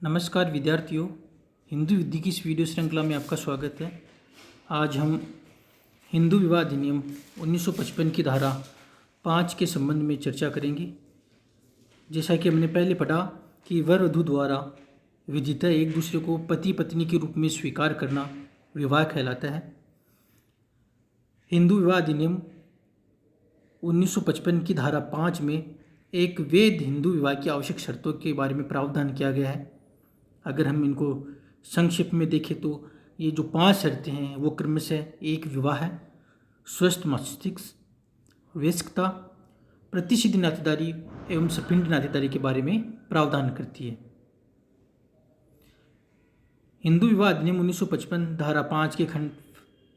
नमस्कार विद्यार्थियों, हिंदू विधि की इस वीडियो श्रृंखला में आपका स्वागत है। आज हम हिंदू विवाह अधिनियम 1955 की धारा 5 के संबंध में चर्चा करेंगे। जैसा कि हमने पहले पढ़ा कि वर वधू द्वारा विधितः एक दूसरे को पति पत्नी के रूप में स्वीकार करना विवाह कहलाता है। हिंदू विवाह अधिनियम 1955 की धारा 5 में एक वैध हिंदू विवाह की आवश्यक शर्तों के बारे में प्रावधान किया गया है। अगर हम इनको संक्षिप्त में देखें तो ये जो 5 शर्तें हैं वो क्रमशः एक विवाह है, स्वस्थ मस्तिष्क, वयस्कता, प्रतिसिद्ध नातेदारी एवं सपिंड नातेदारी के बारे में प्रावधान करती है। हिंदू विवाह अधिनियम 1955 धारा 5 के खंड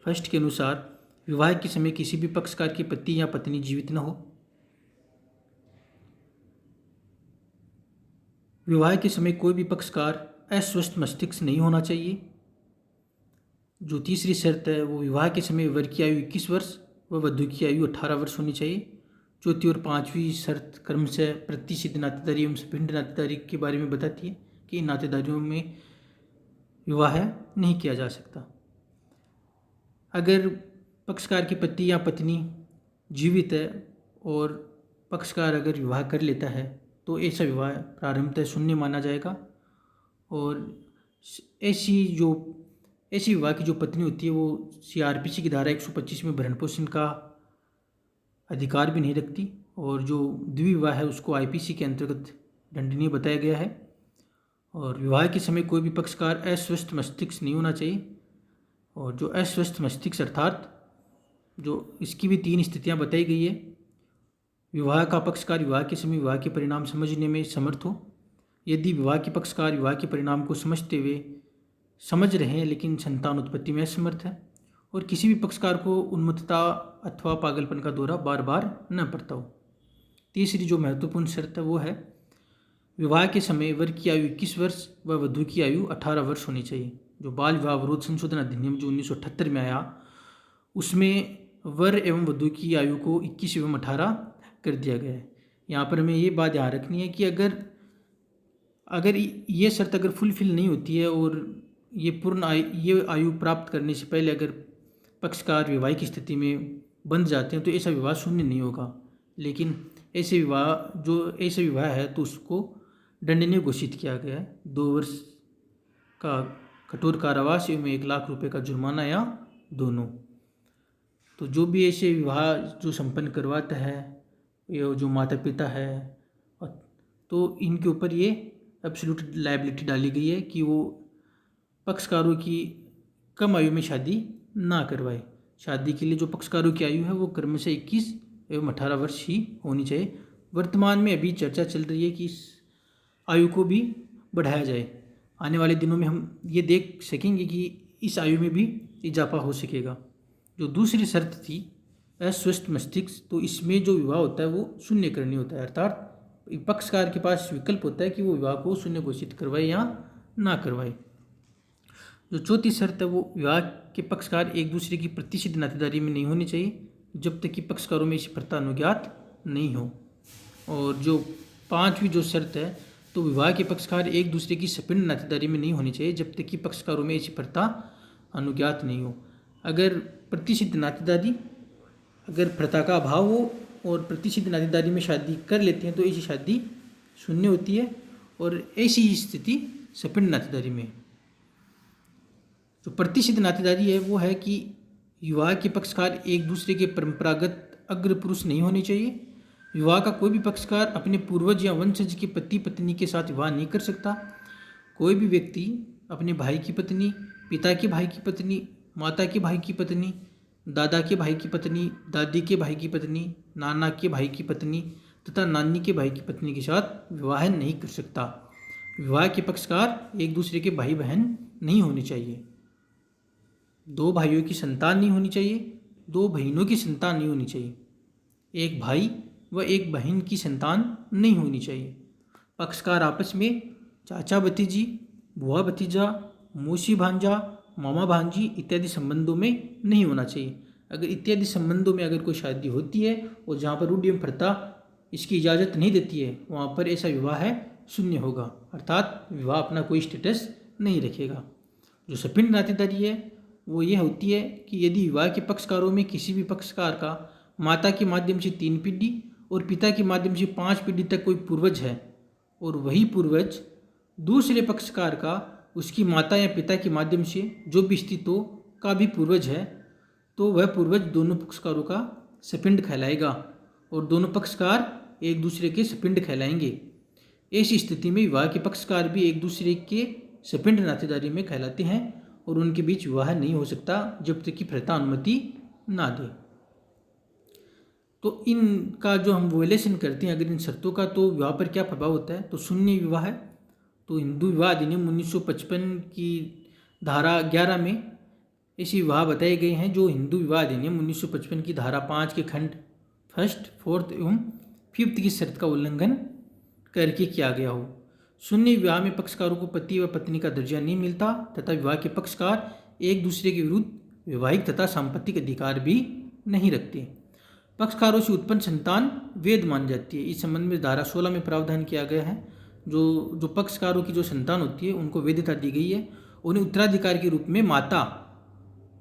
फर्स्ट के अनुसार विवाह के समय किसी भी पक्षकार की पति या पत्नी जीवित न हो। विवाह के समय कोई भी पक्षकार अस्वस्थ मस्तिष्क नहीं होना चाहिए। जो तीसरी शर्त है वो विवाह के समय वर की आयु 21 वर्ष व वधू की आयु 18 वर्ष होनी चाहिए। चौथी और पांचवी शर्त क्रमशः प्रतिसिद्ध नातेदारी एवं सपिंड नातेदारी के बारे में बताती है कि इन नातेदारियों में विवाह नहीं किया जा सकता। अगर पक्षकार की पति या पत्नी जीवित है और पक्षकार अगर विवाह कर लेता है तो ऐसा विवाह प्रारंभतः शून्य माना जाएगा। और ऐसी विवाह की जो पत्नी होती है वो CRPC की धारा 125 में भरण पोषण का अधिकार भी नहीं रखती, और जो द्विविवाह है उसको IPC के अंतर्गत दंडनीय बताया गया है। और विवाह के समय कोई भी पक्षकार अस्वस्थ मस्तिष्क नहीं होना चाहिए। और जो अस्वस्थ मस्तिष्क अर्थात जो इसकी भी 3 स्थितियां बताई गई है। विवाह का पक्षकार विवाह के समय विवाह के परिणाम समझने में समर्थ हो। यदि विवाह के पक्षकार विवाह के परिणाम को समझते हुए समझ रहे हैं लेकिन संतान उत्पत्ति में असमर्थ है। और किसी भी पक्षकार को उन्मत्तता अथवा पागलपन का दौरा बार बार न पड़ता हो। तीसरी जो महत्वपूर्ण शर्त है वो है विवाह के समय वर की आयु 21 वर्ष व वधू की आयु 18 वर्ष होनी चाहिए। जो बाल विवाह विरोध संशोधन अधिनियम जो 1978 में आया उसमें वर एवं वधू की आयु को 21 एवं 18 कर दिया गया है। यहाँ पर हमें ये बात ध्यान रखनी है कि अगर ये शर्त अगर फुलफिल नहीं होती है और ये आयु प्राप्त करने से पहले अगर पक्षकार विवाहिक स्थिति में बंध जाते हैं तो ऐसा विवाह शून्य नहीं होगा। लेकिन ऐसे विवाह है तो उसको दंडनीय घोषित किया गया है। 2 वर्ष का कठोर कारावास एवं 1 लाख रुपए का जुर्माना या दोनों। तो जो भी ऐसे विवाह जो संपन्न करवाता है ये जो माता पिता है तो इनके ऊपर ये एब्सोल्यूट लायबिलिटी डाली गई है कि वो पक्षकारों की कम आयु में शादी ना करवाए। शादी के लिए जो पक्षकारों की आयु है वो क्रमशः 21 एवं 18 वर्ष ही होनी चाहिए। वर्तमान में अभी चर्चा चल रही है कि इस आयु को भी बढ़ाया जाए। आने वाले दिनों में हम ये देख सकेंगे कि इस आयु में भी इजाफा हो सकेगा। जो दूसरी शर्त थी अस्वस्थ मस्तिष्क, तो इसमें जो विवाह होता है वो शून्य करनी होता है। अर्थात पक्षकार के पास विकल्प होता है कि वो विवाह को शून्य घोषित करवाए या ना करवाए। जो चौथी शर्त है वो विवाह के पक्षकार एक दूसरे की प्रतिसिद्ध नातेदारी में नहीं होनी चाहिए जब तक कि पक्षकारों में ऐसी प्रथा अनुज्ञात नहीं हो। और जो 5वीं जो शर्त है तो विवाह के पक्षकार एक दूसरे की सपिंड नातेदारी में नहीं होनी चाहिए जब तक कि पक्षकारों में ऐसी प्रथा अनुज्ञात नहीं हो। अगर प्रतिसिद्ध नातेदारी अगर प्रथा का अभाव हो और प्रतिसिद्ध नातेदारी में शादी कर लेते हैं तो ऐसी शादी शून्य होती है और ऐसी ही स्थिति सपिंड नातेदारी में। जो प्रतिसिद्ध नातेदारी है वो है कि विवाह के पक्षकार एक दूसरे के परंपरागत अग्र पुरुष नहीं होने चाहिए। विवाह का कोई भी पक्षकार अपने पूर्वज या वंशज के पति पत्नी के साथ विवाह नहीं कर सकता। कोई भी व्यक्ति अपने भाई की पत्नी, पिता के भाई की पत्नी, माता के भाई की पत्नी, दादा के भाई की पत्नी, दादी के भाई की पत्नी, नाना के भाई की पत्नी तथा नानी के भाई की पत्नी के साथ विवाह नहीं कर सकता। विवाह के पक्षकार एक दूसरे के भाई बहन नहीं होने चाहिए। 2 भाइयों की संतान नहीं होनी चाहिए, 2 बहनों की संतान नहीं होनी चाहिए, एक भाई व एक बहन की संतान नहीं होनी चाहिए। पक्षकार आपस में चाचा भतीजी, बुआ भतीजा, मौसी भांजा, मामा भांजी इत्यादि संबंधों में नहीं होना चाहिए। अगर इत्यादि संबंधों में अगर कोई शादी होती है और जहाँ पर रूढ़ एवं प्रथा इसकी इजाज़त नहीं देती है वहाँ पर ऐसा विवाह शून्य होगा, अर्थात विवाह अपना कोई स्टेटस नहीं रखेगा। जो सपिंड नातेदारी है वो ये होती है कि यदि विवाह के पक्षकारों में किसी भी पक्षकार का माता के माध्यम से 3 पीढ़ी और पिता के माध्यम से 5 पीढ़ी तक कोई पूर्वज है और वही पूर्वज दूसरे पक्षकार का उसकी माता या पिता के माध्यम से जो भी स्थितों का भी पूर्वज है, तो वह पूर्वज दोनों पक्षकारों का सपिंड कहलाएगा और दोनों पक्षकार एक दूसरे के सपिंड कहलाएंगे। ऐसी स्थिति में विवाह के पक्षकार भी एक दूसरे के सपिंड नातेदारी में कहलाते हैं और उनके बीच विवाह नहीं हो सकता जब तक कि प्रथा अनुमति ना दे। तो इनका जो हम वोलेशन करते हैं अगर इन शर्तों का, तो विवाह पर क्या प्रभाव होता है। तो शून्य विवाह है, तो हिंदू विवाह अधिनियम 1955 की धारा 11 में ऐसे विवाह बताए गए हैं जो हिंदू विवाह अधिनियम 1955 की धारा 5 के खंड 1, 4 एवं 5 की शर्त का उल्लंघन करके किया गया हो। शून्य विवाह में पक्षकारों को पति व पत्नी का दर्जा नहीं मिलता तथा विवाह के पक्षकार एक दूसरे के विरुद्ध वैवाहिक तथा सांपत्तिक अधिकार भी नहीं रखते। पक्षकारों से उत्पन्न संतान वैध मानी जाती है। इस संबंध में धारा 16 में प्रावधान किया गया है। जो पक्षकारों की जो संतान होती है उनको वैधता दी गई है। उन्हें उत्तराधिकार के रूप में माता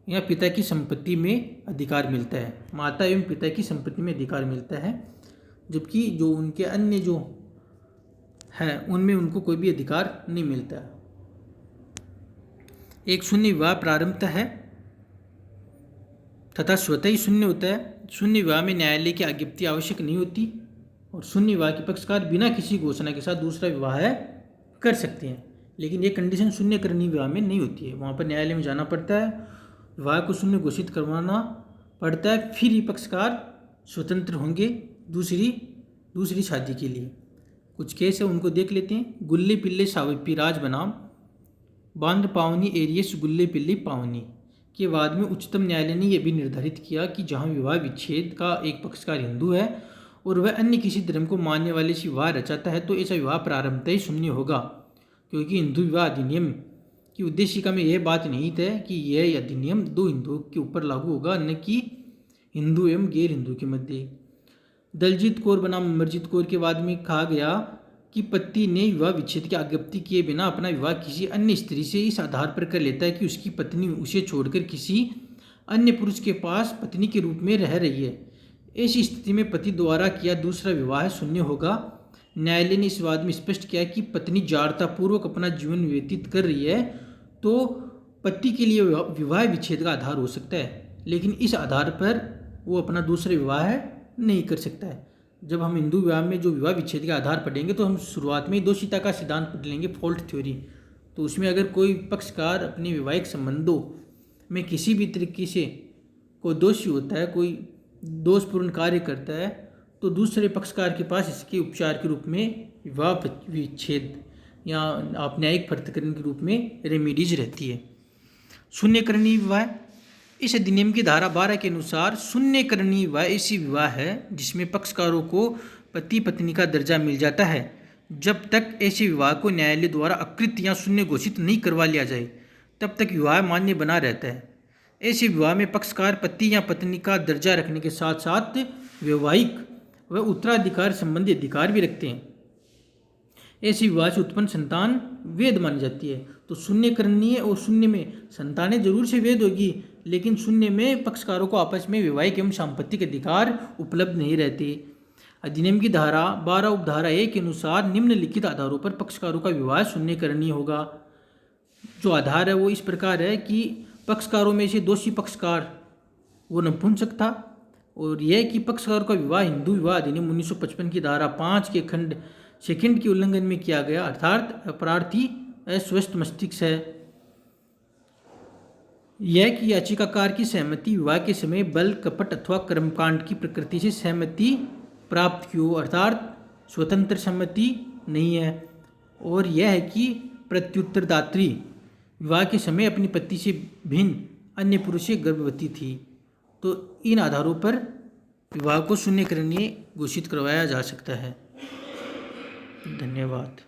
या पिता की संपत्ति में अधिकार मिलता है, माता एवं पिता की संपत्ति में अधिकार मिलता है, जबकि जो उनके अन्य जो है उनमें उनको कोई भी अधिकार नहीं मिलता है। एक शून्य विवाह प्रारंभतः है तथा स्वतः ही शून्य होता है। शून्य विवाह में न्यायालय की आज्ञप्ति आवश्यक नहीं होती और शून्य विवाह के पक्षकार बिना किसी घोषणा के साथ दूसरा विवाह कर सकते हैं, लेकिन ये कंडीशन शून्य करनी विवाह में नहीं होती है। वहाँ पर न्यायालय में जाना पड़ता है, विवाह को शून्य घोषित करवाना पड़ता है, फिर ही पक्षकार स्वतंत्र होंगे दूसरी शादी के लिए। कुछ केस है उनको देख लेते हैं। गुल्ले पिल्ले साविपी राज बनाम बांद्र पावनी एरियस गुल्ले पिल्ले पावनी के बाद में उच्चतम न्यायालय ने यह भी निर्धारित किया कि जहां विवाह विच्छेद का एक पक्षकार हिंदू है और वह अन्य किसी धर्म को मानने वाले से विवाह रचाता है तो ऐसा विवाह प्रारंभतः ही शून्य होगा, क्योंकि हिंदू विवाह अधिनियम की उद्देशिका में यह बात निहित है कि यह अधिनियम दो हिंदुओं के ऊपर लागू होगा, न कि हिंदू एवं गैर हिंदू के मध्य। दलजीत कौर बनाम अमरजीत कौर के बाद में कहा गया कि पति ने विवाह विच्छेद की आज्ञप्ति किए बिना अपना विवाह किसी अन्य स्त्री से इस आधार पर कर लेता है कि उसकी पत्नी उसे छोड़कर किसी अन्य पुरुष के पास पत्नी के रूप में रह रही है। ऐसी स्थिति में पति द्वारा किया दूसरा विवाह शून्य होगा। न्यायालय ने इस वाद में स्पष्ट किया कि पत्नी जारतापूर्वक अपना जीवन व्यतीत कर रही है तो पति के लिए विवाह विच्छेद का आधार हो सकता है, लेकिन इस आधार पर वो अपना दूसरा विवाह नहीं कर सकता है। जब हम हिंदू विवाह में जो विवाह विच्छेद के आधार पढ़ेंगे तो हम शुरुआत में दोषिता का सिद्धांत पढ़ लेंगे, फॉल्ट थ्योरी। तो उसमें अगर कोई पक्षकार अपने वैवाहिक संबंधों में किसी भी तरीके से कोई दोषी होता है, कोई दोषपूर्ण कार्य करता है, तो दूसरे पक्षकार के पास इसके उपचार के रूप में विवाह विच्छेद या आप न्यायिक पृथक्करण के रूप में रेमेडीज रहती है। शून्यकरणीय विवाह, इस अधिनियम की धारा 12 के अनुसार शून्यकरणीय विवाह ऐसी विवाह है जिसमें पक्षकारों को पति पत्नी का दर्जा मिल जाता है जब तक ऐसे विवाह को न्यायालय द्वारा अकृत या शून्य घोषित नहीं करवा लिया जाए, तब तक विवाह मान्य बना रहता है। ऐसे विवाह में पक्षकार पति या पत्नी का दर्जा रखने के साथ साथ वैवाहिक व उत्तराधिकार संबंधी अधिकार भी रखते हैं। ऐसी विवाह से उत्पन्न संतान वैध मानी जाती है। तो शून्यकरणीय और शून्य में संतानें जरूर से वैध होगी, लेकिन शून्य में पक्षकारों को आपस में वैवाहिक एवं सांपत्तिक अधिकार उपलब्ध नहीं रहते। अधिनियम की धारा 12 उपधारा 1 के अनुसार निम्नलिखित आधारों पर पक्षकारों का विवाह शून्यकरणीय होगा। जो आधार है वो इस प्रकार है कि पक्षकारों में से दोषी पक्षकार वो नपुंसक था, और यह कि पक्षकारों का विवाह हिंदू विवाह अधिनियम 1955 की धारा 5 के खंड 2 के उल्लंघन में किया गया, अर्थात अपराधी अस्वस्थ मस्तिष्क है। यह कि याचिकाकार की सहमति विवाह के समय बल कपट अथवा कर्मकांड की प्रकृति से सहमति प्राप्त की हो, अर्थात स्वतंत्र सम्मति नहीं है। और यह है कि प्रत्युत्तरदात्री विवाह के समय अपनी पति से भिन्न अन्य पुरुष से गर्भवती थी। तो इन आधारों पर विवाह को शून्यकरणीय घोषित करवाया जा सकता है। धन्यवाद।